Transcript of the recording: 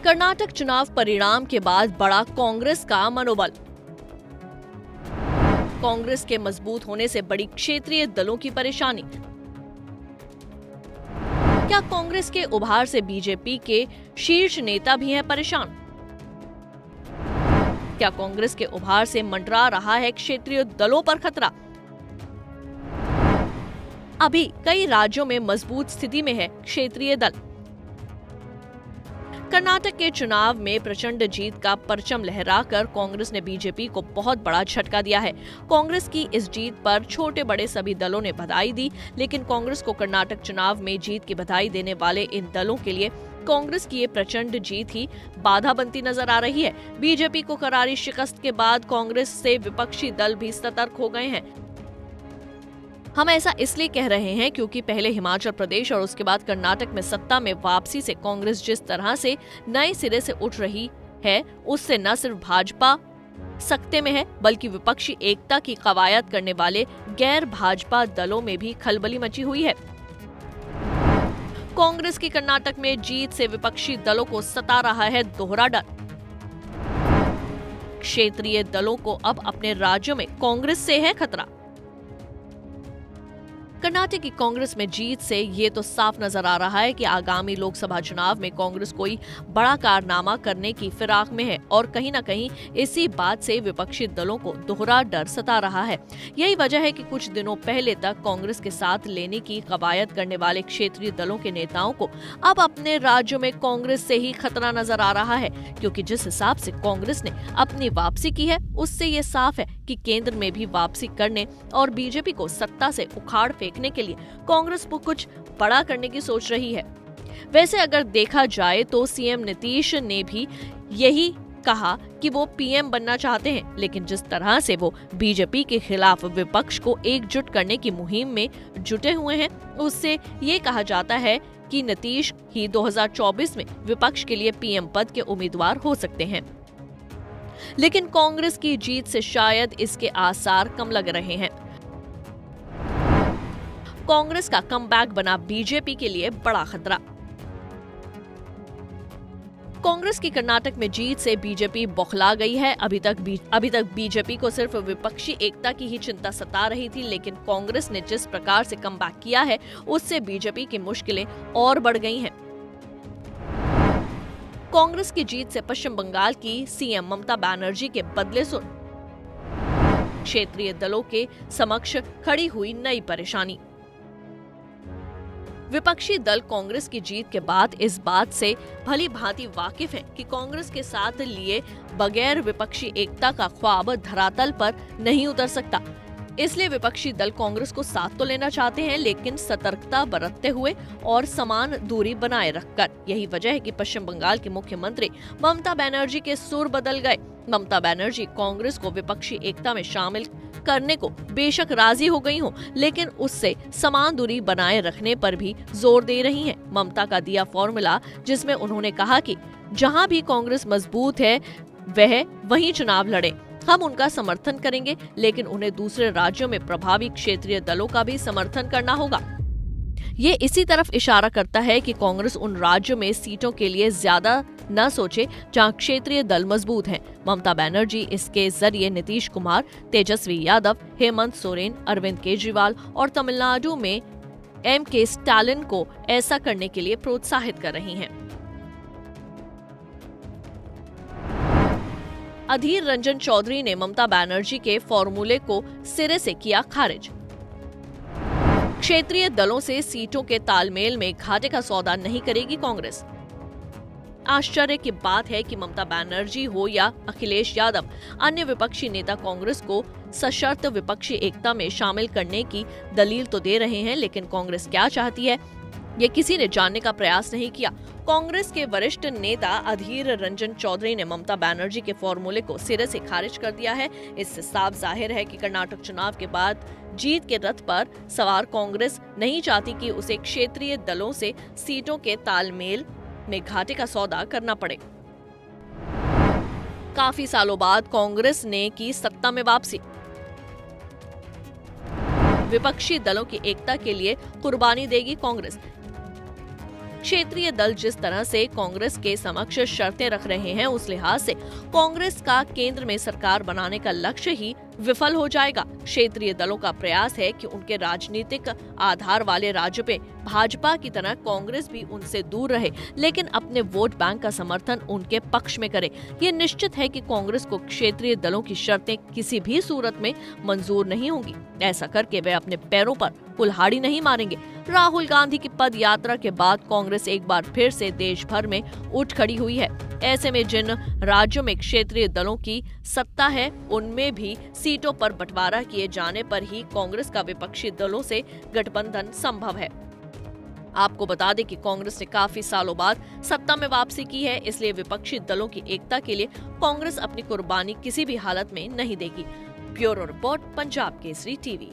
कर्नाटक चुनाव परिणाम के बाद बढ़ा कांग्रेस का मनोबल। कांग्रेस के मजबूत होने से बड़ी क्षेत्रीय दलों की परेशानी। क्या कांग्रेस के उभार से बीजेपी के शीर्ष नेता भी हैं परेशान? क्या कांग्रेस के उभार से मंडरा रहा है क्षेत्रीय दलों पर खतरा? अभी कई राज्यों में मजबूत स्थिति में है क्षेत्रीय दल। कर्नाटक के चुनाव में प्रचंड जीत का परचम लहराकर कांग्रेस ने बीजेपी को बहुत बड़ा झटका दिया है। कांग्रेस की इस जीत पर छोटे बड़े सभी दलों ने बधाई दी, लेकिन कांग्रेस को कर्नाटक चुनाव में जीत की बधाई देने वाले इन दलों के लिए कांग्रेस की ये प्रचंड जीत ही बाधा बनती नजर आ रही है। बीजेपी को करारी शिकस्त के बाद कांग्रेस से विपक्षी दल भी सतर्क हो गए हैं। हम ऐसा इसलिए कह रहे हैं क्योंकि पहले हिमाचल प्रदेश और उसके बाद कर्नाटक में सत्ता में वापसी से कांग्रेस जिस तरह से नए सिरे से उठ रही है, उससे न सिर्फ भाजपा सकते में है, बल्कि विपक्षी एकता की कवायद करने वाले गैर भाजपा दलों में भी खलबली मची हुई है। कांग्रेस की कर्नाटक में जीत से विपक्षी दलों को सता रहा है दोहरा डर। क्षेत्रीय दलों को अब अपने राज्यों में कांग्रेस से है खतरा। कर्नाटक की कांग्रेस में जीत से ये तो साफ नजर आ रहा है कि आगामी लोकसभा चुनाव में कांग्रेस कोई बड़ा कारनामा करने की फिराक में है और कहीं न कहीं इसी बात से विपक्षी दलों को दोहरा डर सता रहा है। यही वजह है कि कुछ दिनों पहले तक कांग्रेस के साथ लेने की कवायद करने वाले क्षेत्रीय दलों के नेताओं को अब अपने राज्यों में कांग्रेस से ही खतरा नजर आ रहा है, क्योंकि जिस हिसाब से कांग्रेस ने अपनी वापसी की है, उससे ये साफ है कि केंद्र में भी वापसी करने और बीजेपी को सत्ता से उखाड़ फेंकने के लिए कांग्रेस को कुछ बड़ा करने की सोच रही है। वैसे अगर देखा जाए तो सीएम नीतीश ने भी यही कहा कि वो पीएम बनना चाहते हैं, लेकिन जिस तरह से वो बीजेपी के खिलाफ विपक्ष को एकजुट करने की मुहिम में जुटे हुए हैं, उससे ये कहा जाता है कि नीतीश ही 2024 में विपक्ष के लिए पीएम पद के उम्मीदवार हो सकते हैं। लेकिन कांग्रेस की जीत से शायद इसके आसार कम लग रहे हैं। कांग्रेस का कमबैक बना बीजेपी के लिए बड़ा खतरा। कांग्रेस की कर्नाटक में जीत से बीजेपी बौखला गई है। अभी तक बीजेपी को सिर्फ विपक्षी एकता की ही चिंता सता रही थी, लेकिन कांग्रेस ने जिस प्रकार से कमबैक किया है, उससे बीजेपी की मुश्किलें और बढ़ गई हैं। कांग्रेस की जीत से पश्चिम बंगाल की सीएम ममता बनर्जी के बदले सुर। क्षेत्रीय दलों के समक्ष खड़ी हुई नई परेशानी। विपक्षी दल कांग्रेस की जीत के बाद इस बात से भली भांति वाकिफ हैं कि कांग्रेस के साथ लिए बगैर विपक्षी एकता का ख्वाब धरातल पर नहीं उतर सकता। इसलिए विपक्षी दल कांग्रेस को साथ तो लेना चाहते हैं, लेकिन सतर्कता बरतते हुए और समान दूरी बनाए रखकर। यही वजह है कि पश्चिम बंगाल की मुख्यमंत्री ममता बनर्जी के सुर बदल गए। ममता बनर्जी कांग्रेस को विपक्षी एकता में शामिल करने को बेशक राजी हो गई हो, लेकिन उससे समान दूरी बनाए रखने पर भी जोर दे रही हैं। ममता का दिया फॉर्मूला, जिसमें उन्होंने कहा कि जहां भी कांग्रेस मजबूत है वह वहीं चुनाव लड़े, हम उनका समर्थन करेंगे, लेकिन उन्हें दूसरे राज्यों में प्रभावी क्षेत्रीय दलों का भी समर्थन करना होगा। ये इसी तरफ इशारा करता है कि कांग्रेस उन राज्यों में सीटों के लिए ज्यादा न सोचे जहां क्षेत्रीय दल मजबूत हैं। ममता बनर्जी इसके जरिए नीतीश कुमार, तेजस्वी यादव, हेमंत सोरेन, अरविंद केजरीवाल और तमिलनाडु में एम.के. स्टालिन को ऐसा करने के लिए प्रोत्साहित कर रही हैं। अधीर रंजन चौधरी ने ममता बनर्जी के फॉर्मूले को सिरे से किया खारिज। क्षेत्रीय दलों से सीटों के तालमेल में घाटे का सौदा नहीं करेगी कांग्रेस। आश्चर्य की बात है कि ममता बनर्जी हो या अखिलेश यादव, अन्य विपक्षी नेता कांग्रेस को सशर्त विपक्षी एकता में शामिल करने की दलील तो दे रहे हैं, लेकिन कांग्रेस क्या चाहती है, ये किसी ने जानने का प्रयास नहीं किया। कांग्रेस के वरिष्ठ नेता अधीर रंजन चौधरी ने ममता बनर्जी के फॉर्मूले को सिरे से खारिज कर दिया है। इससे साफ जाहिर है कि कर्नाटक चुनाव के बाद जीत के रथ पर सवार कांग्रेस नहीं चाहती कि उसे क्षेत्रीय दलों से सीटों के तालमेल में घाटे का सौदा करना पड़े। काफी सालों बाद कांग्रेस ने की सत्ता में वापसी। विपक्षी दलों की एकता के लिए कुर्बानी देगी कांग्रेस। क्षेत्रीय दल जिस तरह से कांग्रेस के समक्ष शर्तें रख रहे हैं, उस लिहाज से कांग्रेस का केंद्र में सरकार बनाने का लक्ष्य ही विफल हो जाएगा। क्षेत्रीय दलों का प्रयास है कि उनके राजनीतिक आधार वाले राज्यों पे भाजपा की तरह कांग्रेस भी उनसे दूर रहे, लेकिन अपने वोट बैंक का समर्थन उनके पक्ष में करे। ये निश्चित है कि कांग्रेस को क्षेत्रीय दलों की शर्तें किसी भी सूरत में मंजूर नहीं होंगी। ऐसा करके वे अपने पैरों पर कुल्हाड़ी नहीं मारेंगे। राहुल गांधी की पद यात्रा के बाद कांग्रेस एक बार फिर से देश भर में उठ खड़ी हुई है। ऐसे में जिन राज्यों में क्षेत्रीय दलों की सत्ता है, उनमें भी सीटों पर बंटवारा किए जाने पर ही कांग्रेस का विपक्षी दलों से गठबंधन संभव है। आपको बता दें कि कांग्रेस ने काफी सालों बाद सत्ता में वापसी की है, इसलिए विपक्षी दलों की एकता के लिए कांग्रेस अपनी कुर्बानी किसी भी हालत में नहीं देगी। Bureau report, Punjab Kesari TV.